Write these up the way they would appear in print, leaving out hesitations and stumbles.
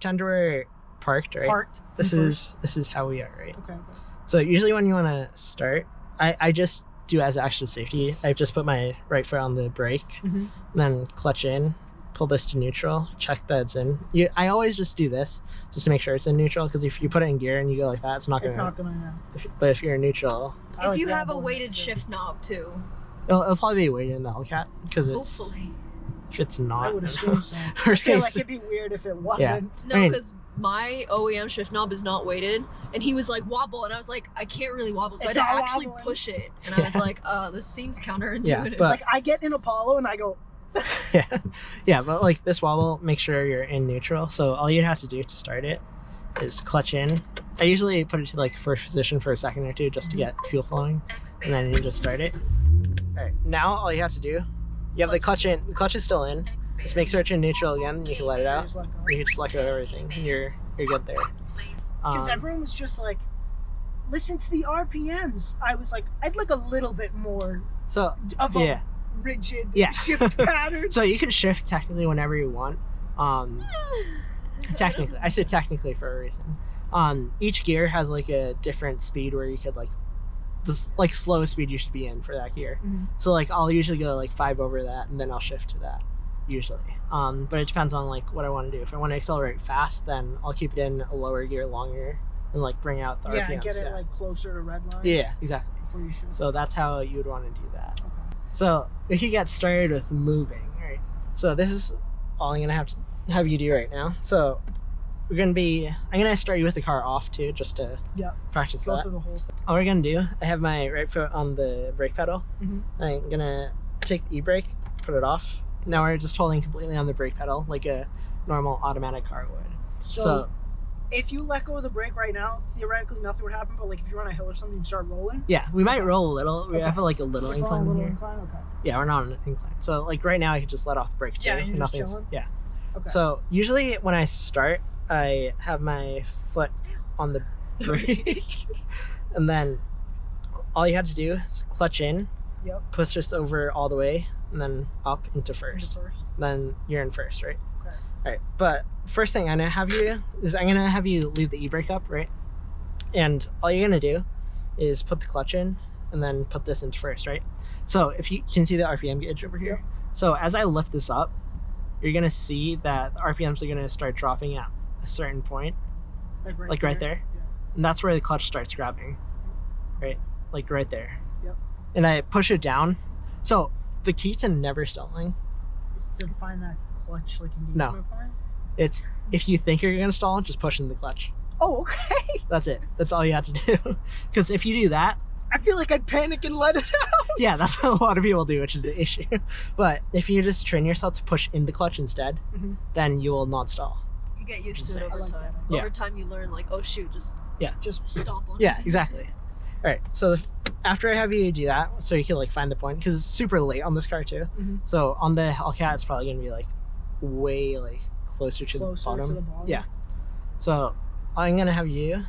pretend we're parked, right? Parked. This is how we are, right? Okay. So usually when you want to start, I just do as extra safety. I just put my right foot on the brake, then clutch in, pull this to neutral, check that it's in. I always just do this just to make sure it's in neutral, because if you put it in gear and you go like that, it's not gonna. But if you're in neutral, if you have a weighted shift knob too, it'll probably be weighted in the Hellcat, because it's. Hopefully. If it's not, I would assume so. I feel like it'd be weird if it wasn't. Yeah. No, because my OEM shift knob is not weighted, and he was like wobble, and I was like, I can't really wobble, so I had to actually push it, and I was like, this seems counterintuitive. Yeah, but like I get in Apollo and I go. yeah, but like this wobble, make sure you're in neutral. So all you'd have to do to start it is clutch in. I usually put it to like first position for a second or two just to get fuel flowing, and then you just start it. All right, now all you have to do. You have the clutch in. The clutch is still in. Just make sure it's in neutral again. And you can let it out. You can just let go of everything. And you're good there. Because everyone was just like, listen to the RPMs. I was like, I'd like a little bit more. Of a rigid shift pattern. So you can shift technically whenever you want. Technically, I said technically for a reason. Each gear has like a different speed where you could like. This like slowest speed you should be in for that gear. So like I'll usually go like 5 over that, and then I'll shift to that usually. But it depends on like what I want to do. If I want to accelerate fast, then I'll keep it in a lower gear longer and like bring out the RPMs. And get it like closer to red line. Yeah, exactly. Before you shift. So that's how you would want to do that. Okay. So if you get started with moving, right? So this is all I'm gonna have you do right now. So I'm gonna start you with the car off too, just to practice that. Through the whole thing. All we're gonna do, I have my right foot on the brake pedal. I'm gonna take the e-brake, put it off. Now we're just holding completely on the brake pedal like a normal automatic car would. So if you let go of the brake right now, theoretically nothing would happen, but like if you're on a hill or something, you start rolling? Yeah, we might roll a little. We have like a little incline here. Incline? Okay. Yeah, we're not on an incline. So like right now I could just let off the brake too. Yeah, and you're just chilling? Yeah. Okay. So usually when I start, I have my foot on the brake, and then all you have to do is clutch in, push this over all the way, and then up into first. Then you're in first, right? Okay. All right, but first thing I'm gonna have you leave the e-brake up, right? And all you're gonna do is put the clutch in, and then put this into first, right? So if you can see the RPM gauge over here, so as I lift this up, you're gonna see that the RPMs are gonna start dropping at a certain point, like right there, and that's where the clutch starts grabbing, right? Like right there. And I push it down. So the key to never stalling is to find that clutch like engagement point? It's if you think you're gonna stall, just push in the clutch. Oh, okay. That's it. That's all you have to do. Because if you do that, I feel like I'd panic and let it out. Yeah, that's what a lot of people do, which is the issue. But if you just train yourself to push in the clutch instead, then you will not stall. You get used to it over time. Yeah. Over time, you learn like, oh shoot, just stomp on it. Yeah, exactly. All right. So after I have you do that, so you can like find the point, because it's super late on this car too. So on the Hellcat, it's probably gonna be like way like closer to the bottom. Yeah. So I'm gonna have you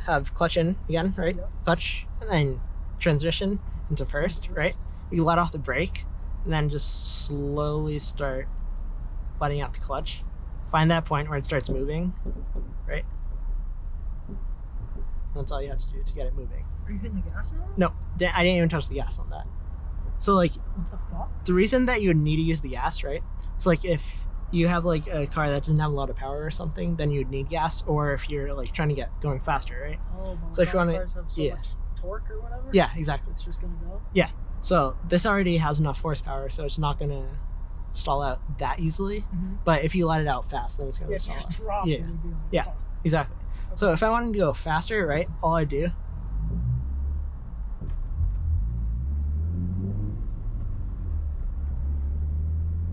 have clutch in again, right? Clutch, and then transition into first, right? You let off the brake, and then just slowly start letting out the clutch. Find that point where it starts moving, right? That's all you have to do to get it moving. Are you hitting the gas now? No, I didn't even touch the gas on that. So like, what the fuck? The reason that you would need to use the gas, right? It's like if you have like a car that doesn't have a lot of power or something, then you'd need gas. Or if you're like trying to get going faster, right? Oh, but so if you want to, much torque or whatever. Yeah, exactly. It's just gonna go. Yeah. So this already has enough horsepower, so it's not gonna stall out that easily. But if you let it out fast, then it's gonna stall just out. Drop Yeah. and you'd be like, Yeah. fuck. Exactly. Okay. So if I wanted to go faster, right? All I do.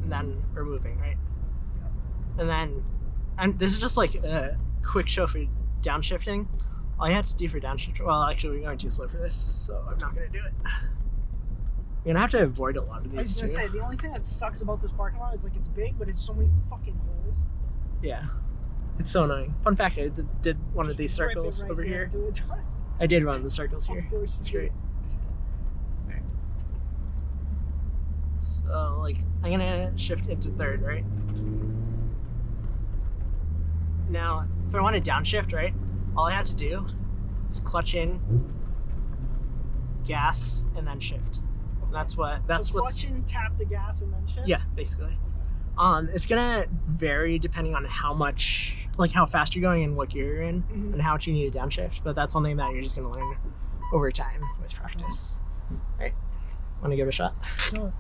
And then we're moving, right? And then, this is just like a quick show for downshifting. All you have to do for downshifting, well, actually, we're going too slow for this, so I'm not going to do it. You're going to have to avoid a lot of these, I was going to say, the only thing that sucks about this parking lot is like it's big, but it's so many fucking holes. Yeah. It's so annoying. Fun fact, I did one of these circles over here. I did one of the circles here. It's great. Okay. So, like, I'm going to shift into third, right? Now, if I want to downshift, right, all I have to do is clutch in, gas, and then shift. And that's what. That's so what's. Clutch in, tap the gas, and then shift. Yeah, basically. It's gonna vary depending on how much, like how fast you're going and what gear you're in, and how much you need to downshift. But that's something that you're just gonna learn over time with practice. All right. Want to give it a shot? Sure.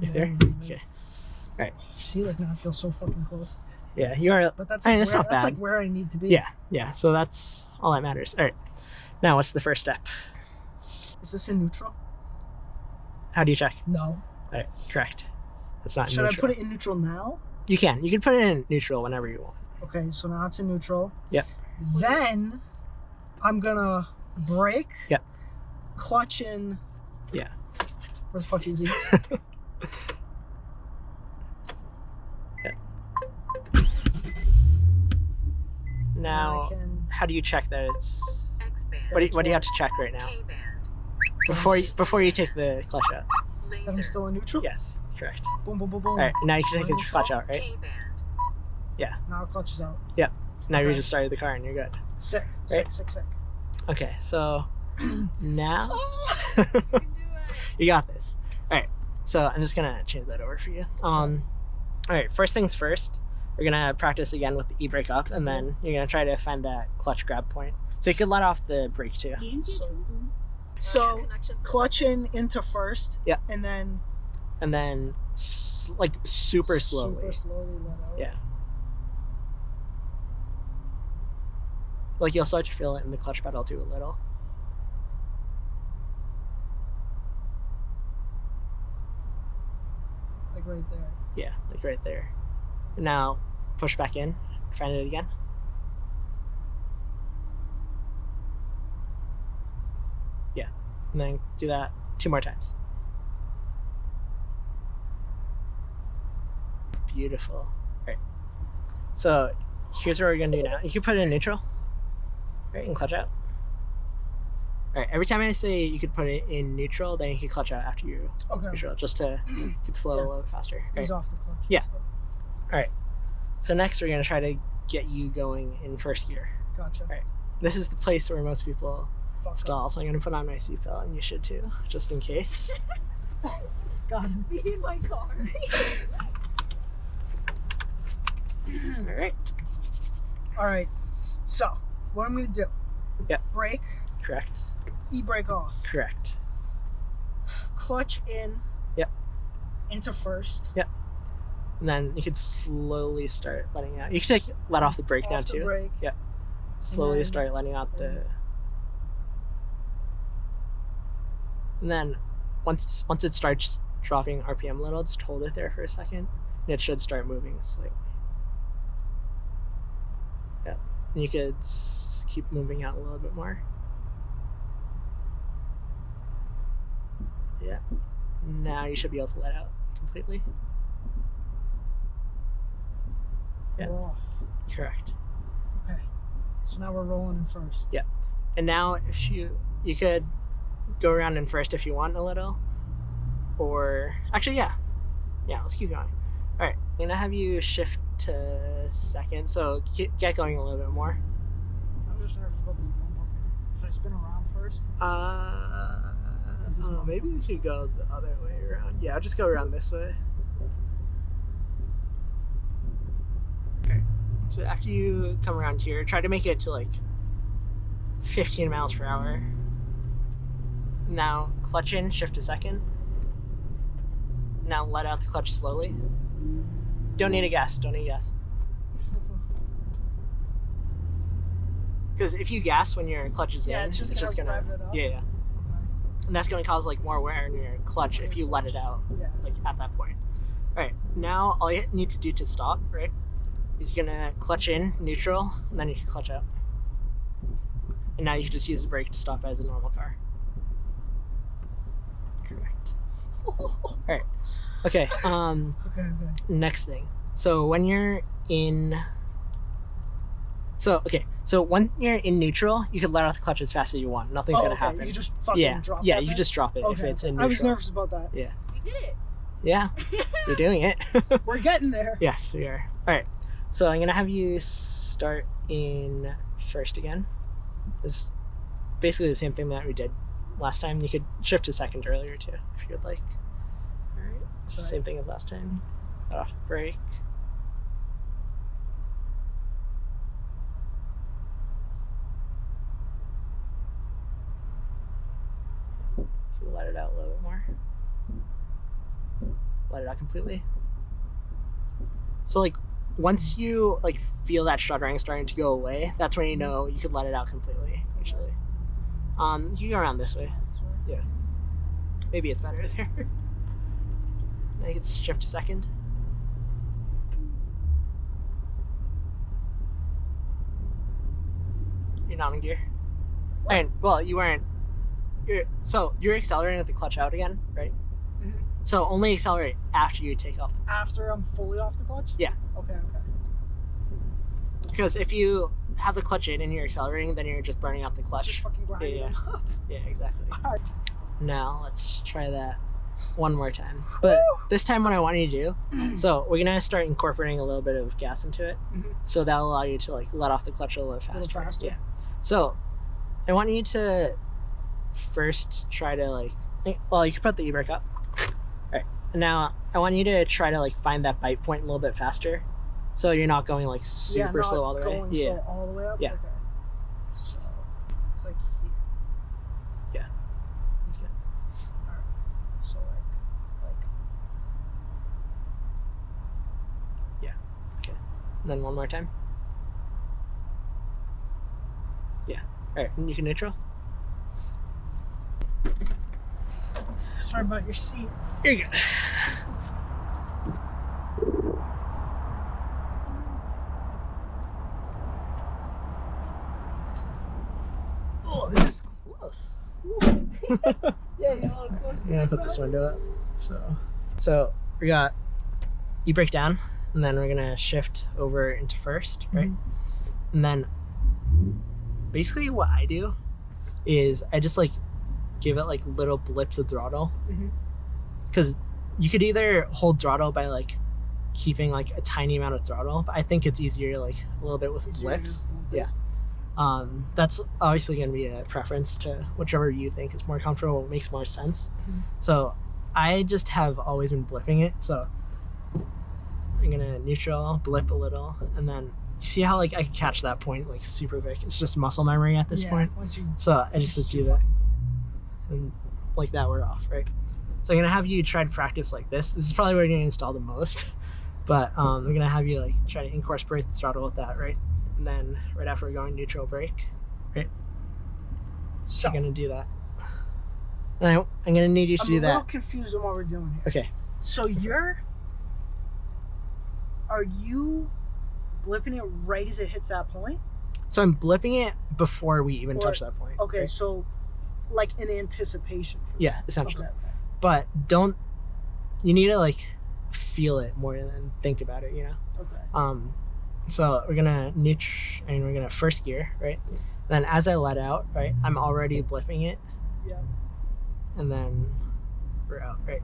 You there? Okay. All right. See, like now I feel so fucking close. Yeah, you are. But that's I like, mean, that's not bad. That's like where I need to be. Yeah. So that's all that matters. All right. Now, what's the first step? Is this in neutral? How do you check? No. All right. Correct. That's not. Should in neutral. I put it in neutral now? You can. You can put it in neutral whenever you want. Okay, so now it's in neutral. Yep. Then I'm gonna brake. Yep. Clutch in. Yeah. Where the fuck is he? Now, how do you check that it's? What do you have to check right now? Before you take the clutch out. That I'm still in neutral? Yes, correct. Boom, boom, boom, boom. All right, now you can take the clutch out, right? Yeah. Now the clutch is out. Yep. Now Okay. you just started the car and you're good. Sick. Right? Sick. Okay, so now you got this. All right, so I'm just gonna change that over for you. All right, first things first. We're gonna practice again with the e-brake up, and then you're gonna try to find that clutch grab point. So you can let off the brake too. So clutch into first. Yeah. And then like super slowly. Super slowly let out. Yeah. Like you'll start to feel it in the clutch pedal too a little. Like right there. Yeah, like right there. Now push back in, find it again. Yeah, and then do that 2 more times. Beautiful. All right. So here's what we're gonna do now. You can put it in neutral, right, and clutch out. All right. Every time I say you could put it in neutral, then you can clutch out after you neutral, just to get the flow a little bit faster. He's off the clutch. Yeah. All right. So next we're gonna try to get you going in first gear. Gotcha. All right. This is the place where most people stall, so I'm gonna put on my seatbelt, and you should too, just in case. Got him. Be in my car. All right. So what I'm gonna do? Yep. Brake. Correct. E-brake off. Correct. Clutch in. Yep. Into first. Yep. And then you could slowly start letting out. You can let off the brake now too. Brake. Yep. Slowly start letting out the. And then once it starts dropping RPM a little, just hold it there for a second, and it should start moving slightly. Yep. And you could keep moving out a little bit more. Yeah. Now you should be able to let out completely. Yeah. We're off. Correct. Okay. So now we're rolling in first. Yeah. And now if you could go around in first if you want a little. Or actually yeah, let's keep going. All right, I'm gonna have you shift to second, so get going a little bit more. I'm just nervous about this bump up here. Should I spin around first? Maybe we could go the other way around. Yeah, I'll just go around this way. Okay, so after you come around here, try to make it to like 15 miles per hour. Now clutch in, shift to second. Now let out the clutch slowly. Don't need a gas. Because if you gas when your clutch is in, it's just gonna rev it up. Yeah. And that's gonna cause like more wear in your clutch if you let it out like at that point. All right, now all you need to do to stop, right, is you're gonna clutch in, neutral, and then you can clutch out. And now you can just use the brake to stop as a normal car. Correct. All right. Okay. Okay. Next thing. So when you're in So when you're in neutral, you can let off the clutch as fast as you want. Nothing's gonna happen. You just fucking drop it. Yeah, you just drop it if it's in neutral. I was nervous about that. Yeah. We did it. Yeah, you're doing it. We're getting there. Yes, we are. All right, so I'm gonna have you start in first again. It's basically the same thing that we did last time. You could shift to second earlier too, if you would like. All right, it's the same thing as last time. Let off the brake. Let it out a little bit more. Let it out completely. So like once you like feel that shuddering starting to go away, that's when you know you could let it out completely usually. You can go around this way. Yeah. Maybe it's better there. I think it's shift to second. You're not in gear. And well, you weren't. You're accelerating with the clutch out again, right? Mm-hmm. So only accelerate after you take off. After I'm fully off the clutch? Yeah. Okay. Because if you have the clutch in and you're accelerating, then you're just burning out the clutch. Just fucking grinding. Yeah, exactly. Right. Now let's try that one more time. But this time what I want you to do, so we're gonna start incorporating a little bit of gas into it. Mm-hmm. So that'll allow you to like let off the clutch a little faster. Yeah. So I want you to first try to like, well, you can put the e-brake up. All right, and now I want you to try to like find that bite point a little bit faster, so you're not going like super slow all the way. Yeah, all the way up. Yeah. Okay. So it's like here. Yeah, that's good. All right. So like. Yeah. Okay. And then one more time. Yeah. All right, and you can neutral. Sorry about your seat. Here you go. Oh, this is close. Yeah, close. Yeah, put this window up. So we got e-brake down, and then we're gonna shift over into first, right? Mm-hmm. And then basically what I do is I just like give it like little blips of throttle, because you could either hold throttle by like keeping like a tiny amount of throttle, but I think it's easier like a little bit with blips. Yeah. That's obviously going to be a preference to whichever you think is more comfortable, makes more sense. So I just have always been blipping it. So I'm gonna neutral, blip a little, and then see how like I can catch that point like super quick. It's just muscle memory at this point. So I just do that. And like that, we're off, right? So I'm gonna have you try to practice like this. This is probably where you're gonna install the most, but we're gonna have you like try to incorporate the throttle with that, right? And then right after we're going neutral brake, right? So you're gonna do that. And I'm gonna need you to do that. I'm a little confused on what we're doing here. Okay. So are you blipping it right as it hits that point? So I'm blipping it before we even touch that point. Okay, right? So like in anticipation for that. Essentially. Okay. But you need to like feel it more than think about it, you know? Okay. So we're gonna we're gonna first gear, right? Then as I let out, right, I'm already blipping it. Yeah. And then we're out, right?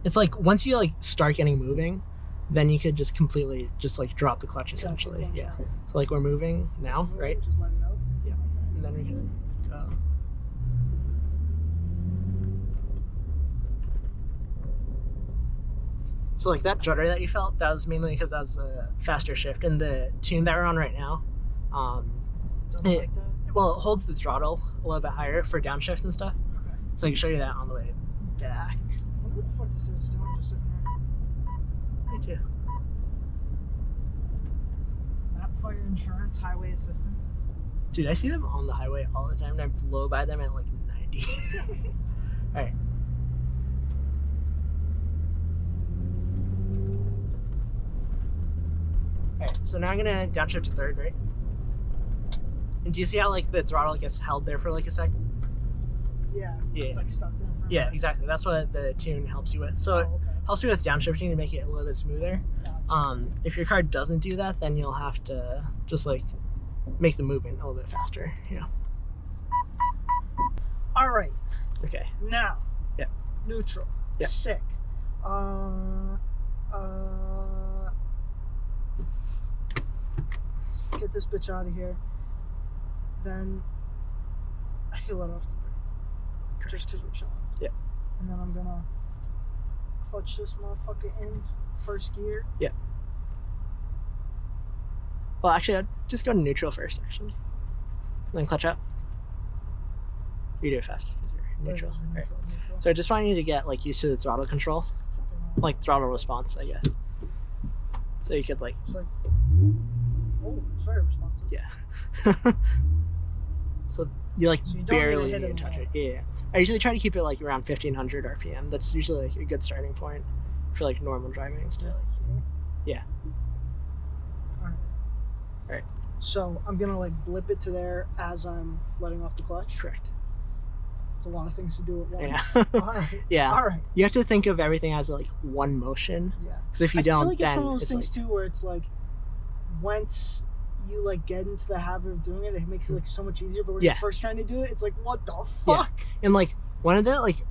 It's like once you like start getting moving, then you could just completely just like drop the clutch essentially. Yeah. So like we're moving now, right? Just let it out. Yeah. And then we can go. So like that judder that you felt, that was mainly because that was a faster shift. And the tune that we're on right now, Like that? Well, it holds the throttle a little bit higher for downshift and stuff. Okay. So I can show you that on the way back. I wonder what the fuck this dude's doing just sitting here. Me too. Map fire insurance, highway assistance. Dude, I see them on the highway all the time and I blow by them at like 90. Alright. Alright, so now I'm gonna downshift to third, right? And do you see how like the throttle gets held there for like a second? Yeah. Yeah. It's like stuck there. Yeah, exactly. That's what the tune helps you with. So it helps you with downshifting to make it a little bit smoother. Gotcha. If your car doesn't do that, then you'll have to just like make the movement a little bit faster. You know. All right. Okay. Now. Yeah. Neutral. Yeah. Sick. Get this bitch out of here. Then I can let off the brake. Just because we're chilling. Yeah. And then I'm gonna clutch this motherfucker in first gear. Yeah. Well, actually, I'd just go to neutral first, actually. Then clutch up. You do it fast because you're neutral. Right. So I just want you to get like used to the throttle control, like throttle response, I guess. So you could like. It's like, oh, it's very responsive. Yeah. So you like barely need to touch it. Yeah. I usually try to keep it like around 1500 RPM. That's usually like a good starting point for like normal driving and stuff. Yeah. All right. So I'm gonna like blip it to there as I'm letting off the clutch. Correct. It's a lot of things to do at once. Yeah. All right. Yeah. All right. You have to think of everything as like one motion. Yeah. Because if you don't, I feel like then it's one of those things like, too where it's like once you like get into the habit of doing it, it makes it like so much easier. But when you're first trying to do it, it's like, what the fuck? Yeah. And like one of the like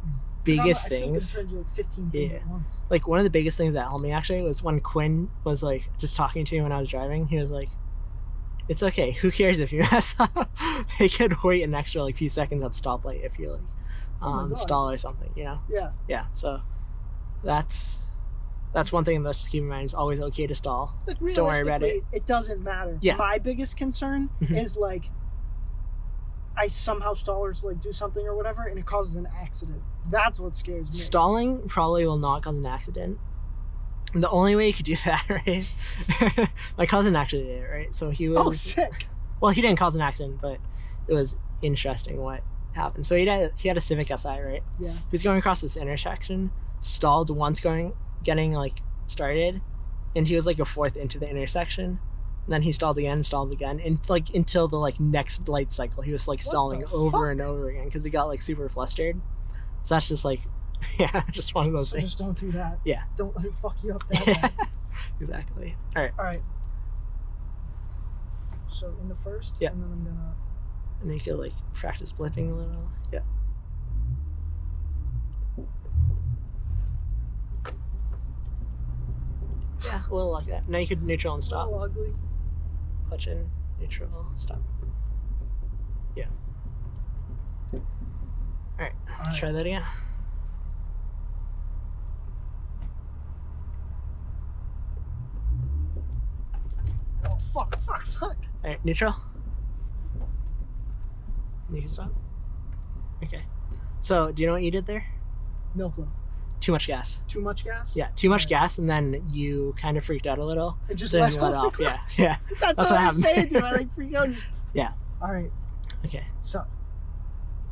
biggest things. I feel like I'm trying to do like 15 things at once. Like one of the biggest things that helped me actually was when Quinn was like just talking to me when I was driving. He was like, "It's okay. Who cares if you mess up? They could wait an extra like few seconds at stoplight if you like stall or something. You know?" Yeah. Yeah. So that's one thing that's to keep in mind. It's always okay to stall. Like, don't worry about it. It doesn't matter. Yeah. My biggest concern is like I somehow stallers like do something or whatever and it causes an accident. That's what scares me. Stalling probably will not cause an accident. And the only way you could do that, right? My cousin actually did it, right? So he was. Oh, sick. Well, he didn't cause an accident, but it was interesting what happened. So he had a Civic Si, right? Yeah. He was going across this intersection, stalled once getting like started, and he was like a fourth into the intersection. And then he stalled again, and like until the like next light cycle, he was like stalling over and over again because he got like super flustered. So that's just like, yeah, just one of those things. Just don't do that. Yeah. Don't let it fuck you up that bad. Exactly. All right. All right. So in the first, and then I'm gonna. And you could like practice blipping a little. Yeah. Yeah, a little like that. Now you could neutral and stop. A little ugly. Clutch in, neutral, stop. Yeah. All right. Try that again. Oh, fuck. All right, neutral. And you can stop. Okay. So, do you know what you did there? No clue. Too much gas. Too much gas? Yeah, too much gas, and then you kind of freaked out a little. It just let off the clutch. Yeah. That's what I'm saying, dude. I like freak out. Yeah. All right. Okay. So.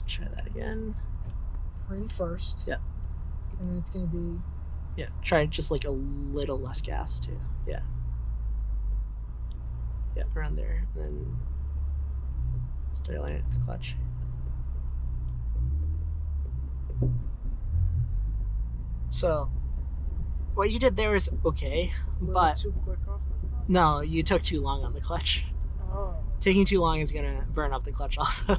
Try that again. Rain first. Yeah. And then it's gonna be. Yeah. Try just like a little less gas too. Yeah. Yeah, around there, and then start laying at the clutch. So, what you did there was okay, but too quick off the clutch? No, you took too long on the clutch. Oh. Taking too long is gonna burn up the clutch also,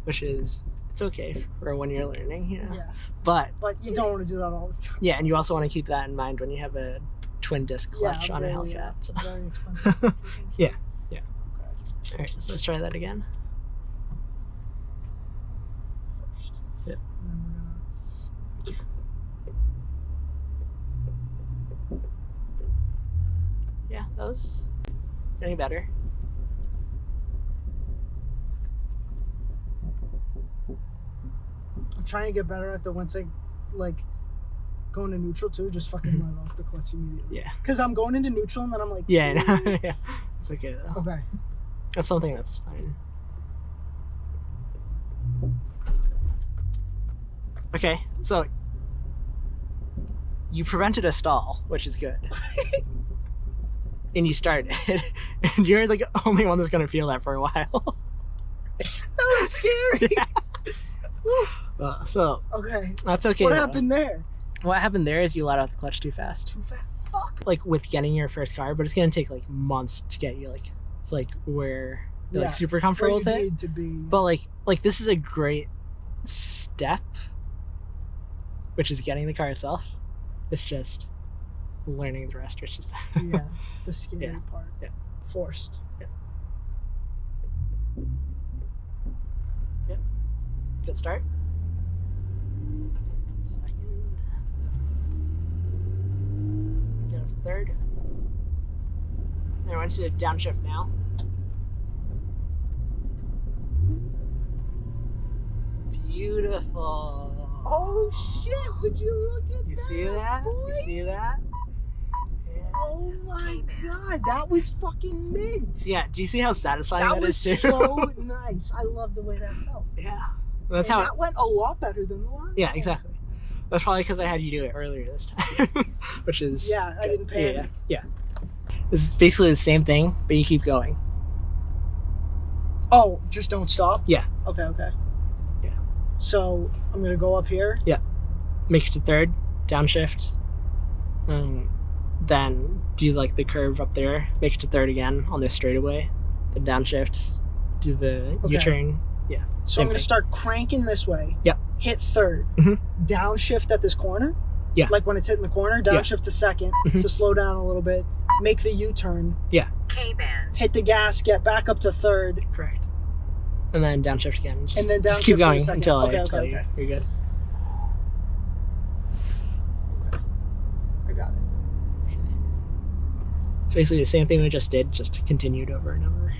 which is it's okay for when you're learning, you know. Yeah. But you don't want to do that all the time. Yeah, and you also want to keep that in mind when you have a twin disc clutch on a Hellcat. So. Very expensive. Yeah. Okay. All right, so let's try that again. First. Yeah. And then we're gonna. Yeah, that was getting better. I'm trying to get better at the once I like going to neutral too, just fucking let off the clutch immediately. Yeah. Because I'm going into neutral and then I'm like, yeah, no, yeah. It's okay though. Okay. That's something that's fine. Okay, so you prevented a stall, which is good. And you started. And you're the only one that's gonna feel that for a while. That was scary. Yeah. So okay, that's okay. What though. happened there? What happened there is you let out the clutch too fast. Too fast. Fuck. Like with getting your first car, but it's gonna take like months to get you like it's like where you're like super comfortable with it. Need to be. But like this is a great step, which is getting the car itself. It's just learning the rest, which is the scary part. Yeah. Forced. Yeah. Yep. Good start. Second. Get up to third. I want you to downshift now. Beautiful. Oh shit, would you look at that? You see that? Boy? You see that? Yeah. Oh my god, that was fucking mint. Yeah, do you see how satisfying that is too? That was so nice. I love the way that felt. Yeah. That went a lot better than the last Yeah, one. exactly. That's probably because I had you do it earlier this time, which is I didn't panic. Yeah. It's basically the same thing, but you keep going. Oh, just don't stop? Yeah. Okay. Yeah. So I'm gonna go up here. Yeah. Make it to third, downshift. Then do like the curve up there, make it to third again on this straightaway, then downshift, do the U-turn. Yeah. So I'm gonna start cranking this way. Yep. Hit third. Mm-hmm. Downshift at this corner. Yeah. Like when it's hitting the corner, downshift to second to slow down a little bit. Make the U-turn. Yeah. K-band. Hit the gas, get back up to third. Correct. And then downshift again. And then just keep going until I okay, tell you you're good. Okay. I got it. It's basically the same thing we just did, just continued over and over.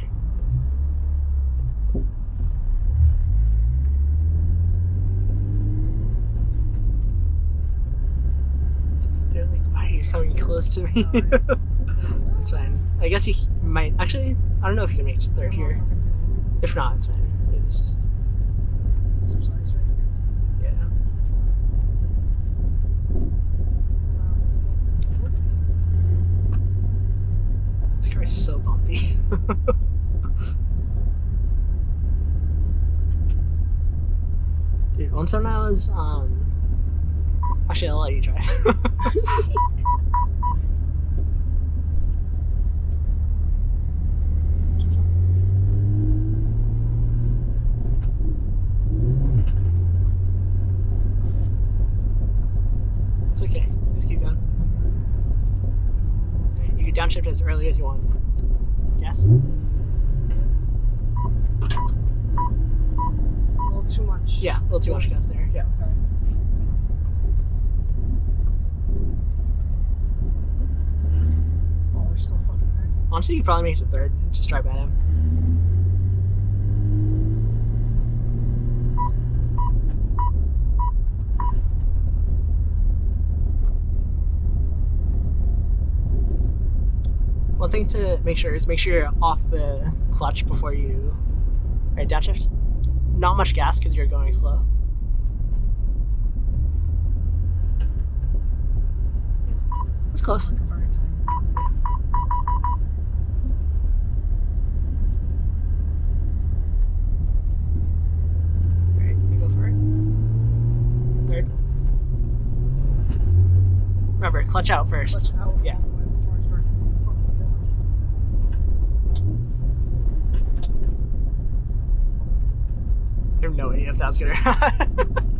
They're like, why are you coming close to me? That's fine. I guess you might, actually, I don't know if you can make it to third here. If not, it's fine. Just, yeah. This car is so bumpy. Dude, once when I was, actually I'll let you drive. It's okay, just keep going. You can downshift as early as you want. Yes? A little too much. Yeah, a little too much gas there. Yeah. Okay. Oh, they're still fucking there. Honestly, you could probably make it to third. Just drive by him. One thing to make sure is you're off the clutch before you. Alright, downshift. Not much gas because you're going slow. It's close. Like a very tiny. Alright, you go for it. Third. Remember, clutch out first. Clutch out. Yeah. Before I start fucking I have no idea if that was good or not.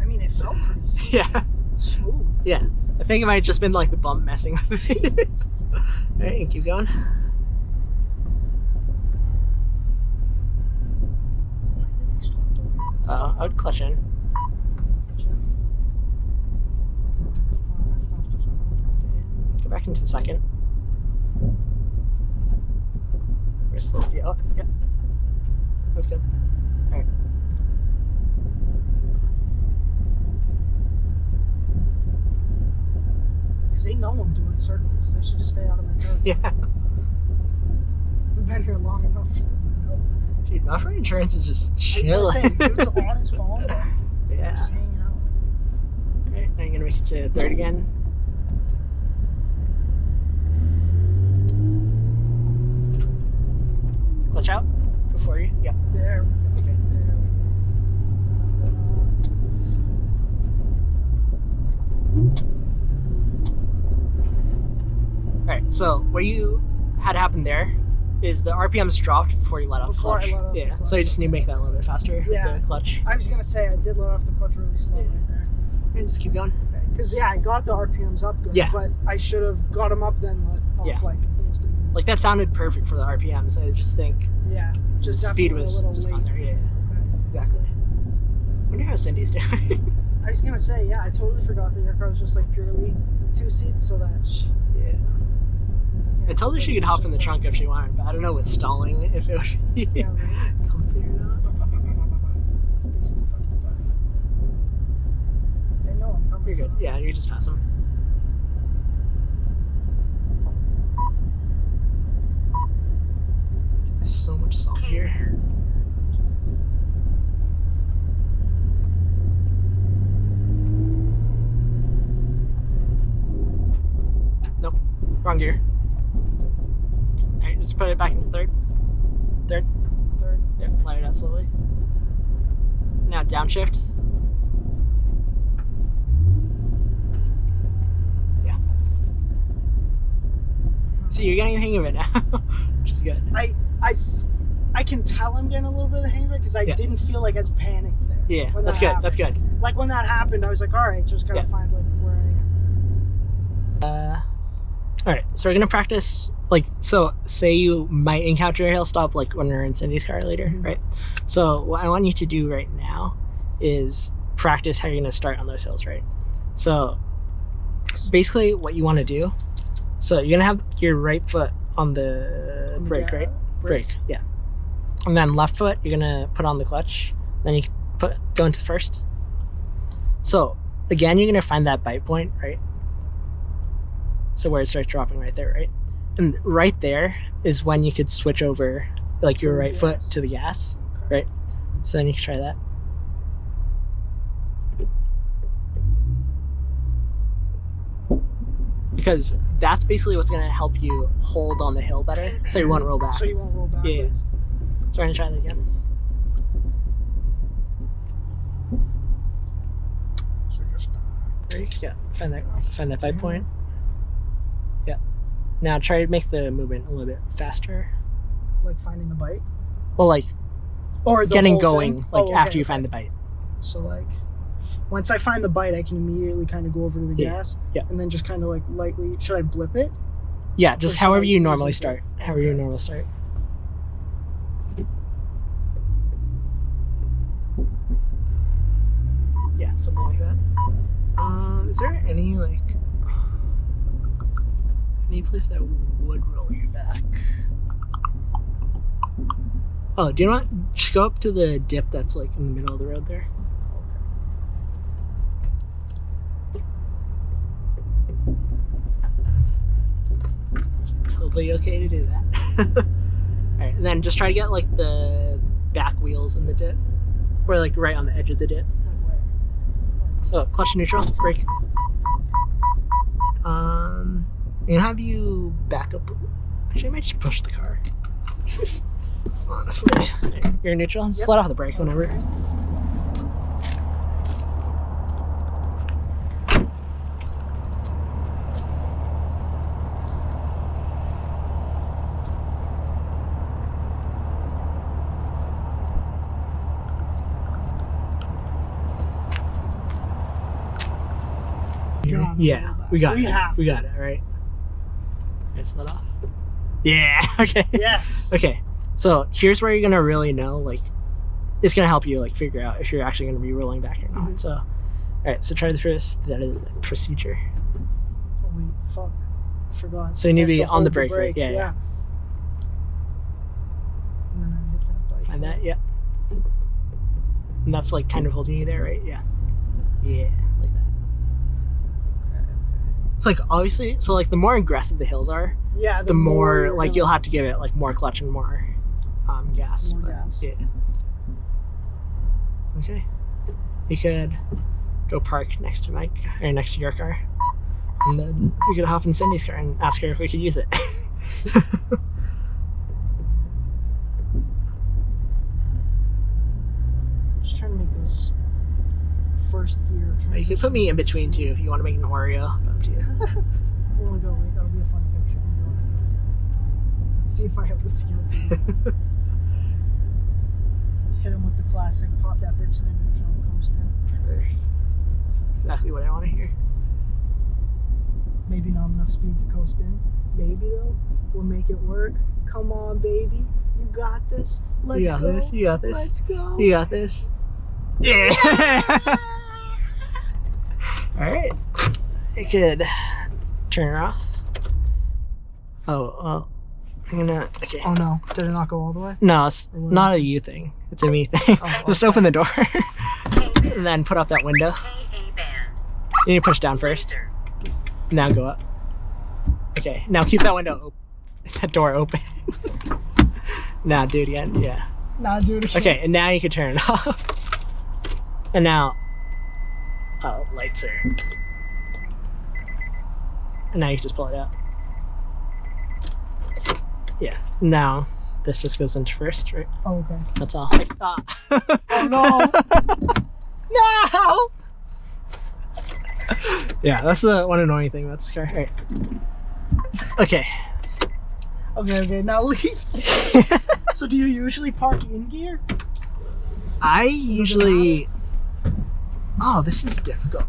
I mean, it felt pretty smooth. Yeah. I think it might have just been like the bump messing with it. Alright, and keep going. I would clutch in. Okay. Go back into second. We're slow. Yeah, oh, yeah. That's good. Alright. Because they know I'm doing circles. They should just stay out of my road. Yeah. We've been here long enough. Dude, not for insurance is just I was chilling. gonna say, dude's on his phone, but Yeah. just hanging out. Alright, now you're gonna make it to third again. Clutch out before you. Yep. There we go. Okay. There we go. So what you had happen there is the RPMs dropped before you let off the clutch. Yeah, so you just need to make that a little bit faster. Yeah, the clutch. I was gonna say I did let off the clutch really slow right there. And just keep going. Okay, because I got the RPMs up good. Yeah. But I should have got them up then let off like almost immediately. Like that sounded perfect for the RPMs. I just think. Yeah. Just the speed was just not there. Yeah. Okay. Exactly. I wonder how Cindy's doing. I was gonna say, yeah, I totally forgot that your car was just like purely 2 seats, so that. Yeah. I told her she could hop in the trunk if she wanted, but I don't know with stalling if it would be comfy or not. You're good. Yeah, you just pass them. There's so much salt here. Nope, wrong gear. Alright, just put it back into third. Third. Yep, let it out slowly. Now downshift. Yeah. See, you're getting the hang of it now, which is good. I can tell I'm getting a little bit of the hang of it because I didn't feel like I was panicked there. Yeah, that's good. That's good. Like when that happened, I was like, all right, just gotta find like where I am. All right, so we're gonna practice. Like, so say you might encounter a hail stop like when we're in Cindy's car later, right? So what I want you to do right now is practice how you're gonna start on those hills, right? So basically what you want to do, so you're gonna have your right foot on the brake, right? Brake, yeah. And then left foot, you're gonna put on the clutch. Then you go into the first. So again, you're gonna find that bite point, right? So where it starts dropping right there, right? And right there is when you could switch over like your right foot to the gas, right? So then you can try that. Because that's basically what's gonna help you hold on the hill better, so you won't roll back. So you won't roll back. Yeah. So we're gonna try that again. So just Brake, yeah. Find that bite point. Yeah. Now try to make the movement a little bit faster. Like finding the bite? Well, like, or getting going, like after you find the bite. So like, once I find the bite, I can immediately kind of go over to the gas. Yeah. And then just kind of like lightly, should I blip it? Yeah, just however you normally start. However you normally start. Yeah, something like that. Is there any place that would roll you back? Oh, do you know what? Just go up to the dip that's like in the middle of the road there. It's totally okay to do that. Alright, and then just try to get like the back wheels in the dip. Or like right on the edge of the dip. So clutch neutral, brake. And have you back up. Actually, I might just push the car. Honestly. You're neutral. Just let off the brake whenever. Yeah, we got it, right? Let's let off. Yeah, okay. Yes. Okay, so here's where you're gonna really know, like, it's gonna help you like figure out if you're actually gonna be rolling back or not. So, all right, so try the first. That is the procedure. Oh wait, fuck, I forgot. So you need to be on the brake, right? Yeah, yeah. And then I hit that bike. Find that, yeah. And that's like kind of holding you there, right? Yeah. Yeah, like that. It's like obviously, so like the more aggressive the hills are, yeah, the more like you'll have to give it like more clutch and more gas. Yeah. Okay. You could go park next to Mike or next to your car, and then we could hop in Cindy's car and ask her if we could use it. Just trying to make those first gear. You could put me in between too if you want to make an Oreo. Up to you. We'll go. Wait, that'll be a funny picture. Let's see if I have the skill to do it. Hit him with the classic, pop that bitch in a neutral and coast in. That's exactly what I want to hear. Maybe not enough speed to coast in. Maybe though. We'll make it work. Come on, baby. You got this. Let's go. This. You got this. Let's go. You got this. Yeah. All right. I could turn her off. Oh, I'm gonna. Okay. Oh no! Did it not go all the way? No, it's not a you thing. It's a me thing. Oh, just open the door and then put up that window. You need to push down first. Now go up. Okay. Now keep that window open. That door open. Now do it again. Yeah. Now do it again. Okay, and now you can turn it off. And now, oh, lights are. And now you can just pull it out. Yeah. Now this just goes into first, right? Oh, okay. That's all. Ah. Oh no! No! Yeah, that's the one annoying thing about this car. All right. Okay. Okay. Now leave. So do you usually park in gear? I usually. Oh, this is difficult.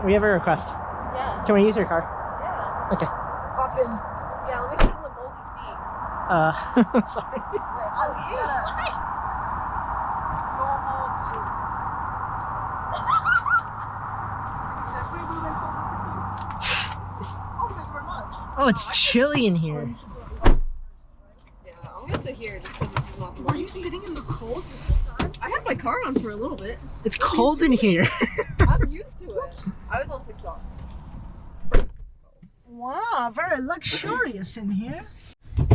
We have a request. Yeah. Can we use your car? Yeah. Okay. Hop in. Yeah, let me sit in the multi seat. Sorry. Oh, it's chilly in here. Yeah, I'm gonna sit here just because this is not the Were you sitting in the cold this whole time? I had my car on for a little bit. It's cold in here. I'm used to it. I was on TikTok. Wow, very luxurious in here.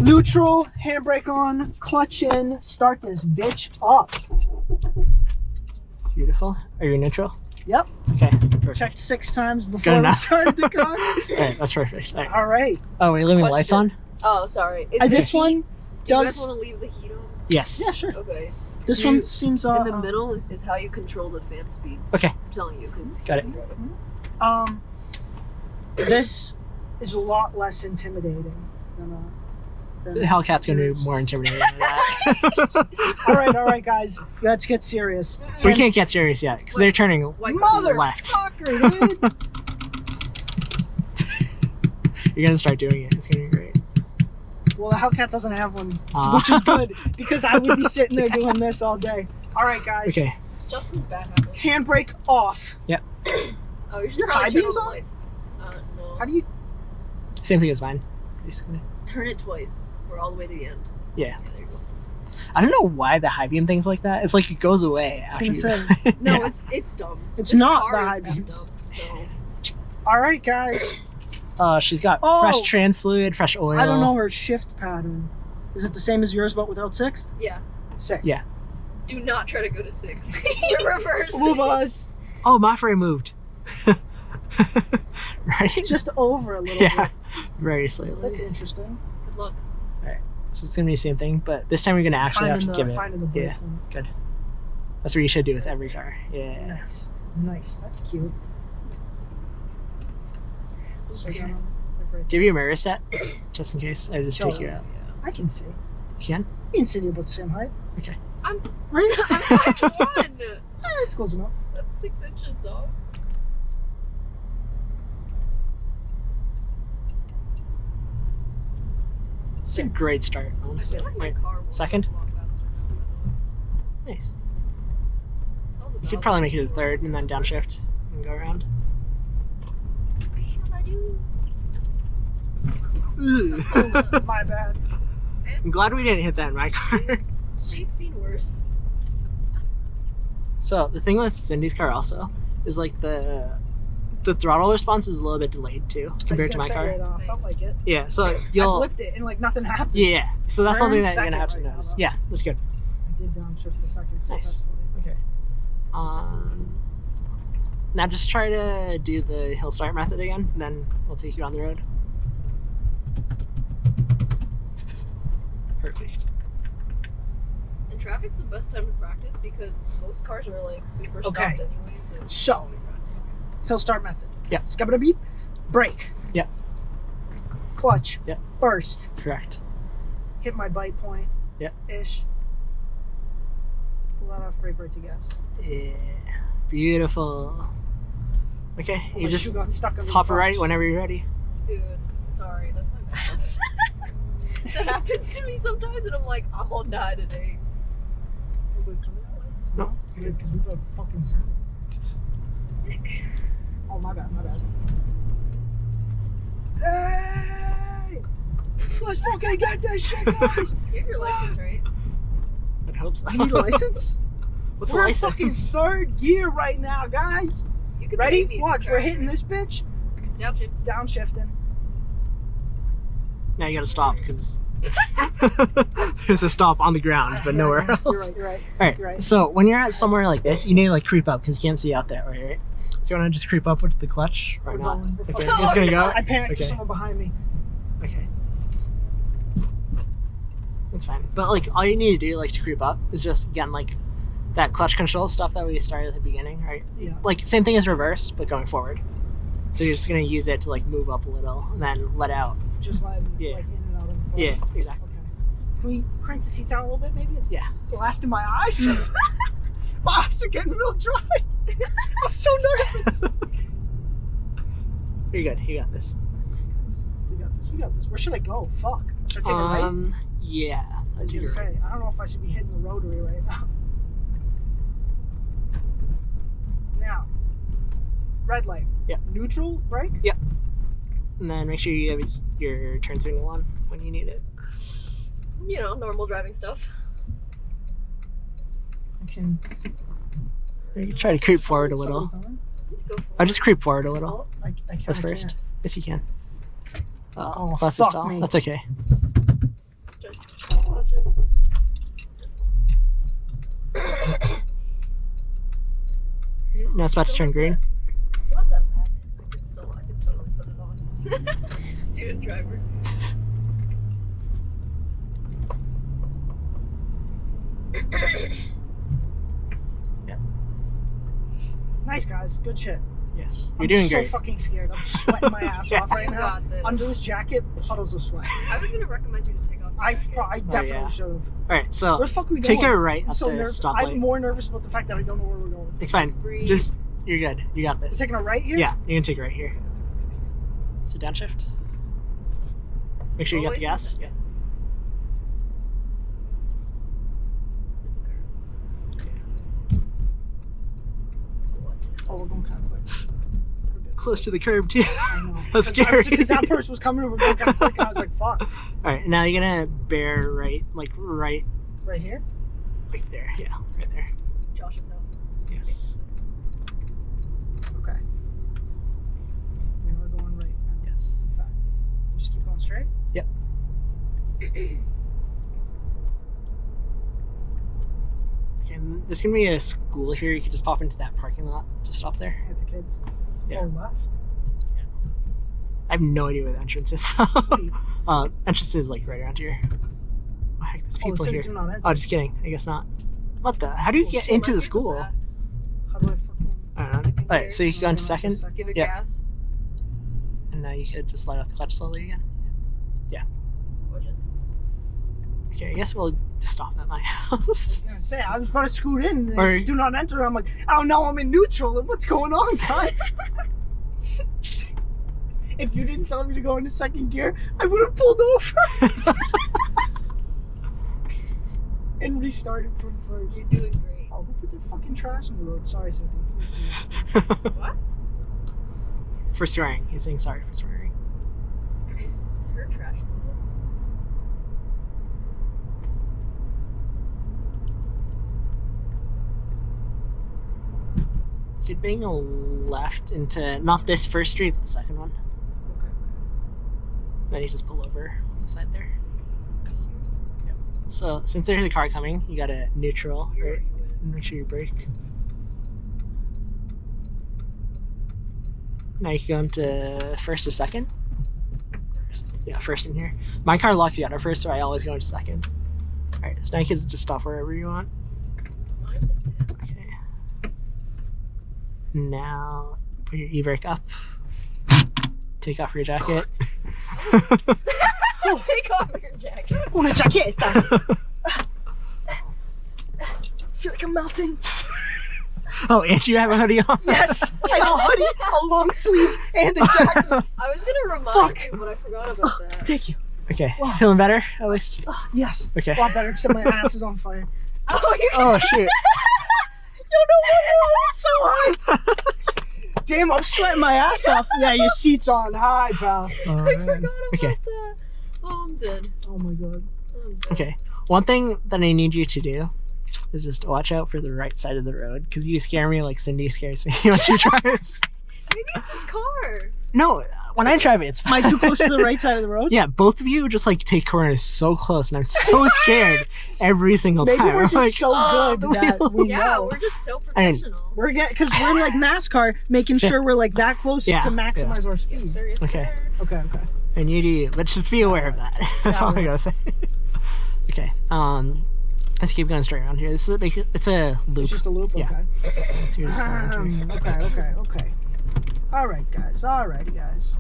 Neutral, handbrake on, clutch in, start this bitch up. Beautiful. Are you neutral? Yep. Okay. Perfect. Checked 6 times before we started the car. Alright, that's perfect. All right. Oh, we're leaving the lights on? Oh, sorry. This one Do you does. guys want to leave the heat on? Yes. Yeah, sure. Okay. This one seems. In the middle is how you control the fan speed. Okay. I'm telling you, because. Got it. This is a lot less intimidating than The Hellcat's going to be more intimidating than that. all right, guys. Let's get serious. We can't get serious yet because they're turning left. Motherfucker, dude. You're going to start doing it. It's going to be great. Well, the Hellcat doesn't have one, which is good because I would be sitting there doing this all day. All right, guys. Okay. It's Justin's bad habit. Handbrake off. Yep. Oh, you should Your probably high turn beams on on? the lights. No. How do you? Same thing as mine, basically. Turn it twice. We're all the way to the end. Yeah. Yeah, there you go. I don't know why the high beam thing's like that. It's like it goes away after you. No, Yeah. it's dumb. It's This not car the is high effed beams. up, so. All right, guys. She's got fresh trans fluid, fresh oil. I don't know her shift pattern. Is it the same as yours but without sixth? Yeah. Sick. Yeah. Do not try to go to 6. We're reversed. Move us. Oh, my frame moved. Right? Just over a little Yeah. bit. Very slightly. That's interesting. Good luck. Alright. So it's going to be the same thing, but this time you're going to actually have to give it. Finding the brake Yeah. point. Good. That's what you should do with every car. Yeah. Nice. Nice. That's cute. So Okay. down on the brake. Do you have your mirror set? Just in case. I just take you out. I can see. You can? You can see about the same height. Okay. I'm 5'1". It's close enough. That's 6 inches, dog. It's a great start, I honestly. feel like my Right. car will Second? go a lot faster now, by the way. Nice. It's all the You could valves probably make it in to the third and then downshift and go around. Oh, my bad. I'm glad we didn't hit that in my car. She's seen worse. So the thing with Cindy's car also is like the throttle response is a little bit delayed too compared to my car. It felt like it. Yeah, so I you'll flipped it and like nothing happened. yeah. So that's We're in something that you're second gonna have to right now, notice. though. Yeah, that's good. I did downshift a second Nice. successfully. Okay. Now just try to do the hill start method again, and then we'll take you on the road. Perfect. And traffic's the best time to practice because most cars are like super stopped anyways. So, hill start method. Yeah. Scabba beep. Brake. Yeah. Clutch. Yeah. First. Correct. Hit my bite point. Yeah. Ish. Pull that off, brake right to gas. Yeah. Beautiful. Okay, you just got stuck pop it right whenever you're ready. Dude, sorry, that's my math. That happens to me sometimes, and I'm like, I'm gonna die today. No. Good, because we got fucking sound. Oh, my bad. Hey! Let's fucking get this shit, guys! You have your license, right? I hope so. You need a license? What's We're a license? fucking third gear right now, guys. You can Ready? Watch, we're hitting this bitch. Downshifting. Now you gotta stop because there's a stop on the ground, but nowhere else. You're right. All right. So when you're at somewhere like this, you need to like creep up because you can't see out there, right? So you want to just creep up with the clutch or not? Okay, it's gonna go. I panicked to someone behind me. Okay. That's fine. But like all you need to do like to creep up is just again like that clutch control stuff that we started at the beginning, right? Yeah. Like same thing as reverse, but going forward. So you're just gonna use it to like move up a little and then let out. Just like in and out of the Yeah, exactly. Okay. Can we crank the seats down a little bit maybe? It's blasting my eyes. My eyes are getting real dry. I'm so nervous. You're good. You got this. We got this. Where should I go? Fuck. Should I take a right? Yeah. I was gonna say, I don't know if I should be hitting the rotary right now. Now, red light. Yeah. Neutral, brake? Yeah. And then make sure you have your turn signal on when you need it. You know, normal driving stuff. Okay. You can try to creep forward a little. I'll just creep forward a little. I can't. That's first. Yes, you can. Oh, that's fuck a stall. me. That's okay. Now it's about to turn green. It's not that bad. I can totally put it on. Student driver. Yeah. Nice, guys. Good shit. Yes. You're doing great. I'm so fucking scared. I'm sweating my ass off right now. Got this. Under this jacket, puddles of sweat. I was gonna recommend you to take off your jacket. I definitely should have. Alright, so where the fuck are we take going? a right at so the stoplight. I'm more nervous about the fact that I don't know where we're going. It's fine. Just, you're good. You got this. You're taking a right here? Yeah, you can take a right here. So downshift. Make sure you got the gas. Yeah. Oh, we're going kind of quick. Close to the curb too. I know. That's scary. Because that person was coming and we're going kind of quick and I was like, fuck. Alright, now you're gonna bear right, like right. Right here? Like there, yeah, right there. Josh's house. Yes. Okay. We are going right now. Yes. In fact, we'll just keep going straight? Yep. Okay, there's gonna be a school here. You can just pop into that parking lot. Just stop there. Hit the kids. Yeah. Oh, left? Yeah. I have no idea where the entrance is. Entrance is like right around here. Oh heck, there's people it says here. do not enter. Oh, just kidding. I guess not. What the? How do you get into the school? How do I fucking... I don't know. Alright, so you can go into second. Give it Yeah. gas. And now you could just let out the clutch slowly again. Yeah. Okay, I guess we'll stop at my house. I was about to scoot in and it's do not enter. I'm like, oh no, I'm in neutral and what's going on, guys? If you didn't tell me to go into second gear, I would have pulled over and restarted from first. You're doing great. Oh, who put their fucking trash in the road? Sorry, Cindy. What? For swearing. He's saying sorry for swearing. Her trash. You're being a left into not this first street, but the second one. Okay. Then you just pull over on the side there. Yep. So since there's a car coming, you got a neutral, right? And make sure you brake. Now you can go into first or second. Yeah, first in here. My car locks you out of first, so I always go into second. Alright, so now you can just stop wherever you want. Okay. Now, put your e-brake up. Take off your jacket. Take off your jacket. Una jaqueta. I feel like I'm melting. Oh, and you have a hoodie on? Yes, I have a hoodie, a long sleeve, and a jacket. I was gonna remind you, but I forgot about that. Thank you. Okay, feeling better at least? Yes. Okay. A lot better, except my ass is on fire. Oh, shoot. Yo, no wonder it's so hot. Damn, I'm sweating my ass off. Yeah, your seat's on high, pal. Oh, I forgot about okay. that. Oh, I'm dead. Oh my god. Okay, one thing that I need you to do is just watch out for the right side of the road, because you scare me like Cindy scares me when she drives. Maybe it's this car. No, when I drive it, it's fine. Am I too close to the right side of the road? Yeah, both of you just like take corners so close, and I'm so scared every single Maybe time. we're I'm just like, so good that we Yeah, know. we're just so professional. We're because we're like NASCAR, making sure we're like that close Yeah, to maximize our speed. Yes, sir, yes, Okay. sir. Okay, okay. And you do, but just be aware of that. That's all I gotta say. Okay, let's keep going straight around here. This is it's a loop. It's just a loop. Yeah. Okay. So you're just going around here. Okay. All right, guys. Alrighty, guys.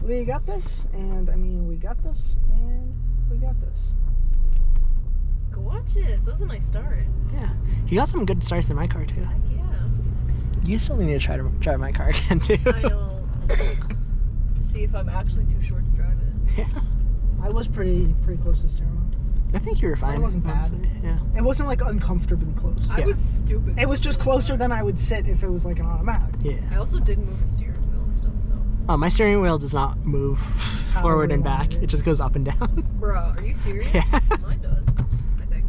We got this, and I mean, we got this, and we got this. Go watch this. That was a nice start. Yeah, you got some good starts in my car too. Heck yeah. You still need to try to drive my car again too. I know. To see if I'm actually too short to drive it. Yeah, I was pretty close to steering wheel. I think you were fine. It wasn't bad. honestly. Yeah. It wasn't like uncomfortably close. I was stupid. It was just closer than I would sit if it was like an automatic. Yeah. I also did move the steering wheel and stuff, so. Oh, my steering wheel does not move forward and back. It just goes up and down. Bruh, are you serious? Yeah. Mine does, I think.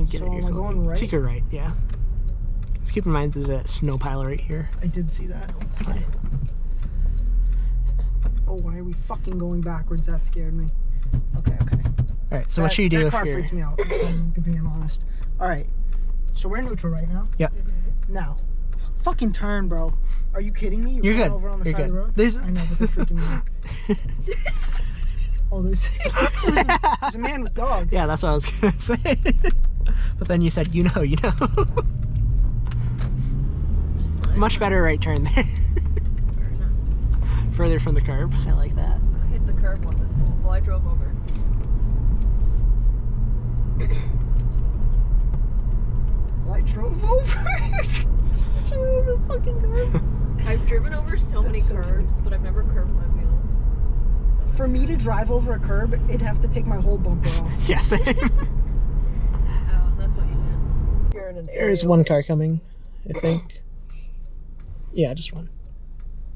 Get So it. am I going right? Take a right. Yeah. Just keep in mind there's a snow pile right here. I did see that. Okay. Oh, why are we fucking going backwards? That scared me. Okay. All right. So what should you do that if car you're? freaked me out, if I'm being honest. All right. So we're neutral right now. Yep. Now, fucking turn, bro. Are you kidding me? You're going good. Over on the You're side good. of the road? There's- I know, but they're freaking me out. Oh, there's a man with dogs. Yeah, that's what I was gonna say. But then you said, you know. Much better right turn there. Fair enough. Further from the curb. I like that. I hit the curb once at school. Well, I drove over. I drove over. I drove over the fucking curb. I've driven over so many That's so curbs, but I've never curbed my wheels. So For me to drive over a curb, it'd have to take my whole bumper off. Yeah, same. Oh, that's what you meant. You're in an area. There's one car coming, I think. Yeah, just one.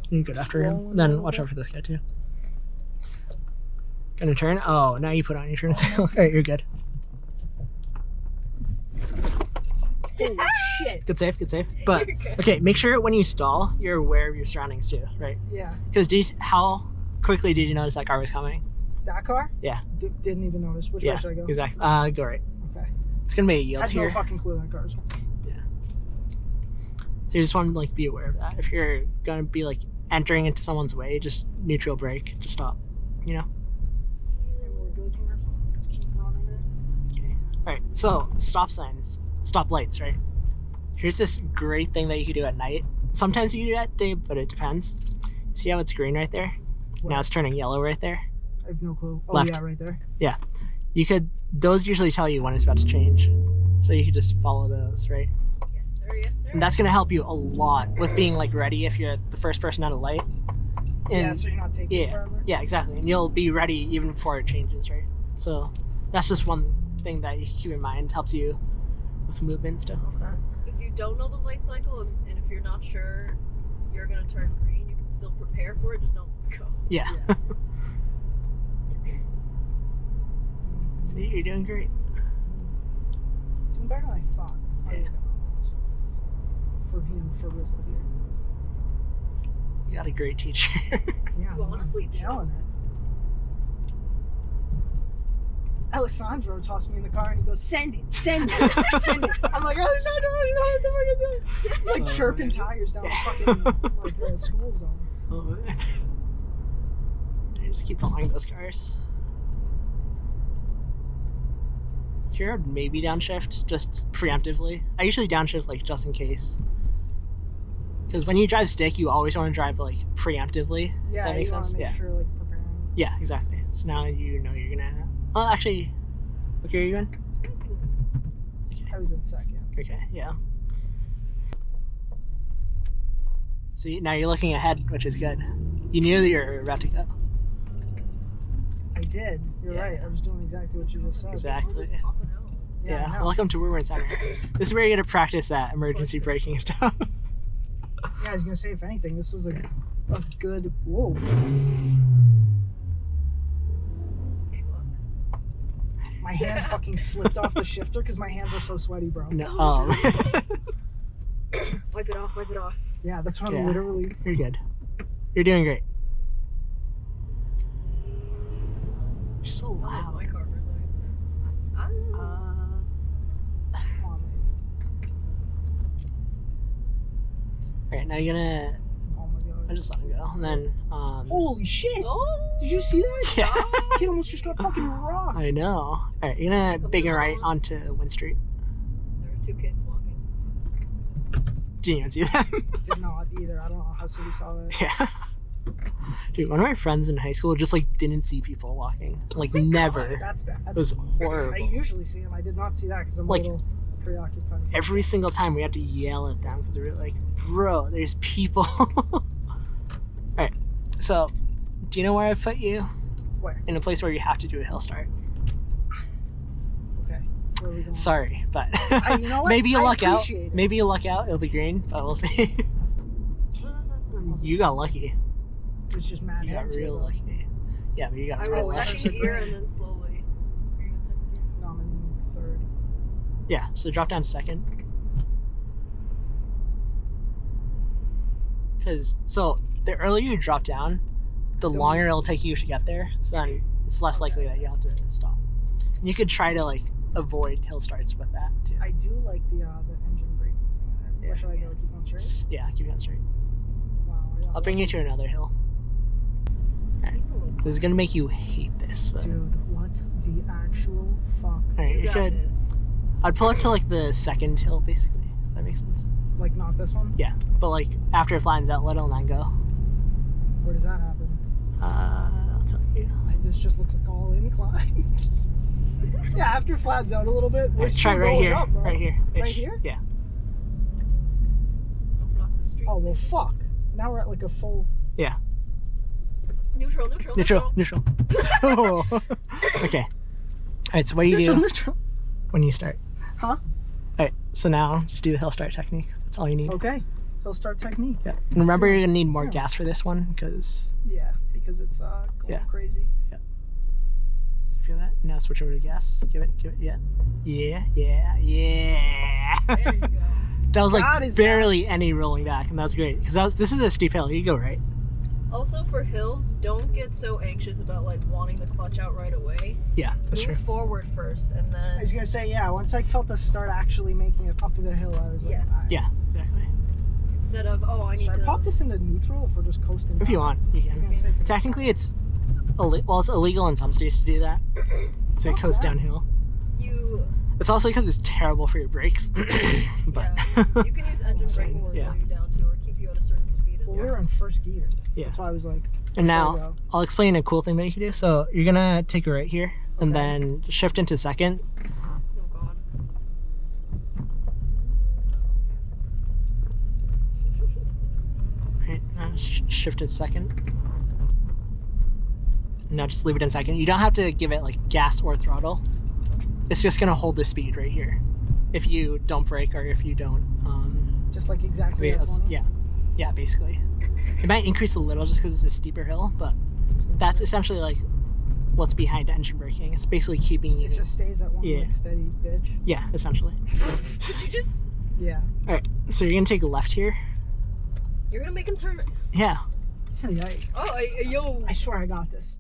You're good after him. Then watch out for this guy too. Gonna turn? Oh, now you put on your turn signal. Alright, you're good. Holy shit. Good save. But, You're good. okay, make sure when you stall, you're aware of your surroundings too, right? Yeah. Because how quickly did you notice that car was coming? That car? Yeah. Didn't even notice. Which way should I go? Exactly. Go right. Okay. It's gonna be a yield Had no here. fucking clue that car was coming. So you just want to like be aware of that. If you're gonna be like entering into someone's way, just neutral brake, just stop. You know? Okay. Alright, so stop signs. Stop lights, right? Here's this great thing that you can do at night. Sometimes you can do it at day, but it depends. See how it's green right there? What? Now it's turning yellow right there. I have no clue. Oh, Left. yeah, right there. Yeah. Those usually tell you when it's about to change. So you could just follow those, right? Yes, sir. Yes, sir. And that's gonna help you a lot with being like ready if you're the first person at a light. Yeah, And so you're not taking forever. yeah, exactly. And you'll be ready even before it changes, right? So that's just one thing that you keep in mind, helps you with movement and stuff like that. If you don't know the light cycle and if you're not sure you're gonna turn green, you can still prepare for it. Just don't go. Yeah. See, you're doing great. Doing better than I thought. Yeah. For being for Rizzo here. You got a great teacher. Yeah. You honestly I'm do. killing it. Alessandro tossed me in the car and he goes, send it. I'm like, Alessandro, you know what the fuck I'm doing? Like Oh, chirping man. tires down the fucking like school zone. Oh, man. You just keep following those cars. here, I would maybe downshift just preemptively. I usually downshift like just in case. Because when you drive stick, you always want to drive like preemptively. Yeah, that makes you sense. Make Yeah. Sure, like preparing. Yeah, exactly. So now you know you're gonna. Well, actually, what gear are you in? Okay. I was in second. Okay. Yeah. See, now you're looking ahead, which is good. You knew that you're about to go. I did. You're right. I was doing exactly what you just said. Exactly. Yeah. Welcome to Woodward Center. This is where you get to practice that emergency braking stuff. Yeah, I was gonna say, if anything, this was a good. Whoa. My hand fucking slipped off the shifter because my hands are so sweaty, bro. No. Wipe it off. Wipe it off. Yeah, that's what I'm literally. You're good. You're doing great. You're so loud. My car for a second. Come on, lady. Alright, now you're gonna. Oh my god. I just let him go, and then. Holy shit! Oh. Did you see that? Yeah. Kid almost just got fucking rocked. I know. Alright, you're gonna big and right onto Wind Street. There are 2 kids walking. Didn't even see them. Did not either. I don't know how City saw that. Yeah. Dude, one of my friends in high school just like didn't see people walking. Like never. God, that's bad. It was horrible. I usually see them. I did not see that because I'm Like, a little preoccupied. Every single time we had to yell at them because we were like, bro, there's people. Alright, so do you know where I put you? Where? In a place where you have to do a hill start. Okay. Where are we going? Sorry, but you know what? maybe you luck out. appreciate it. Maybe you luck out. It'll be green, but we'll see. You got lucky. It's just mad You got heads here, real though. lucky. Yeah, but you got I real went lucky. second gear and then slowly. Are you in second gear? No, I'm in third. Yeah, so drop down second. Because, so, the earlier you drop down, the longer it'll take you to get there. So then it's less likely that you have to stop. And you could try to, like, avoid hill starts with that, too. I do like the engine braking thing. Where should I go? Keep on straight? Yeah, keep going straight. Wow. Yeah, I'll bring you to another hill. Alright. This is gonna make you hate this, but... Dude, what the actual fuck? Alright, You you're got good. this. I'd pull up to, like, the second hill, basically. If that makes sense. Like, not this one? Yeah, but, like, after it flattens out, let it and go. Where does that happen? I'll tell you. This just looks like all incline. Yeah, after it flattens out a little bit, we're Alright, try still right going here. up, bro. Right here. Right Ish. here? Yeah. Don't block the street. Oh, well, fuck. Now we're at, like, a full... Yeah. Neutral. Neutral. Oh. Okay. Alright, so what do you do Neutral. when you start? Huh? Alright, so now just do the hill start technique. That's all you need. Okay. Hill start technique. Yeah. And remember, you're gonna need more gas for this one because Yeah, because it's going crazy. you feel that. Now switch over to gas. Give it. Yeah. Yeah. There you go. That was like God is barely nice. any rolling back, and that was great because this is a steep hill. You go right. Also, for hills, don't get so anxious about like wanting the clutch out right away. Yeah, that's Move true. forward first, and I then was going to say, yeah, once I felt us start actually making it up the hill, I was like, Yes. all right. Yeah, exactly. instead of I need Should I to pop this into neutral if we're just coasting? If you down? want, you I was gonna can. say, Technically, it's it's illegal in some states to do that. So it coast downhill. you It's also because it's terrible for your brakes. But you can use engine braking or slow you down to or keep you at a certain speed. Well, we were in first gear. Yeah. That's why I was like, and there we now go. I'll explain a cool thing that you can do. So you're gonna take a right here and Okay. then shift into second. Oh god. Right, now shift in second. Now just leave it in second. You don't have to give it like gas or throttle. It's just gonna hold the speed right here. If you don't brake or if you don't just like exactly that 20? yeah, basically. It might increase a little just because it's a steeper hill, but that's essentially like what's behind engine braking. It's basically keeping you. It just stays at one like steady bitch. Yeah, essentially. Did you just? Yeah. All right, so you're gonna take a left here. You're gonna make him turn. Yeah. Yikes. Oh, yo. I swear I got this.